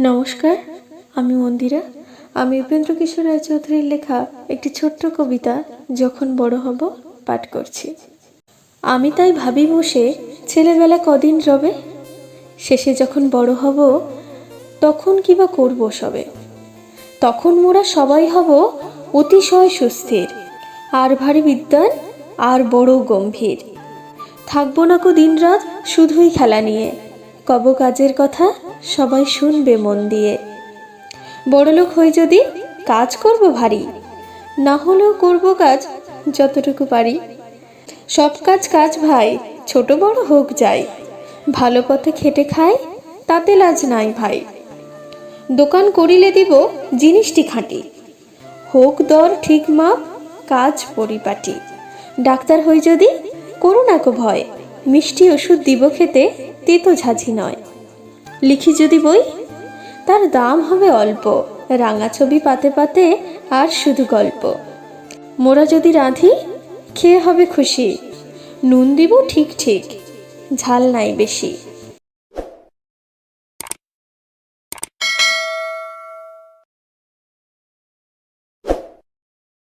নমস্কার, আমি মন্দিরা। আমি উপেন্দ্র কিশোর রায়চৌধুরীর লেখা একটি ছোট্ট কবিতা যখন বড় হব পাঠ করছি। আমি তাই ভাবি বসে, ছেলেবেলা কদিন রবে, শেষে যখন বড় হব তখন কিবা করব সবে। তখন মোরা সবাই হব অতিশয় সুস্থির, আর ভারী বিদ্বান আর বড় গম্ভীর। থাকবো না কো দিন রাত শুধুই খেলা নিয়ে, কব কাজের কথা সবাই শুনবে মন দিয়ে। বড়লোক হই যদি কাজ করব ভারী, না হলেও করব কাজ যতটুকু পারি। সব কাজ কাজ ভাই, ছোট বড় হোক যাই, ভালো পথে খেটে খাই তাতে লাজ নাই ভাই। দোকান করিলে দিব জিনিসটি খাঁটি, হোক দর ঠিক মাপ কাজ পরিপাটি। ডাক্তার হই যদি করো না কো ভয়, মিষ্টি ওষুধ দিব খেতে তেতো ঝাঝি নয়। লিখি যদি বই তার দাম হবে অল্প, রাঙা ছবি পাতে পাতে আর শুধু গল্প। মোরা যদি রাঁধি খেয়ে হবে খুশি, নুন দিব ঠিক ঠিক ঝাল নাই বেশি।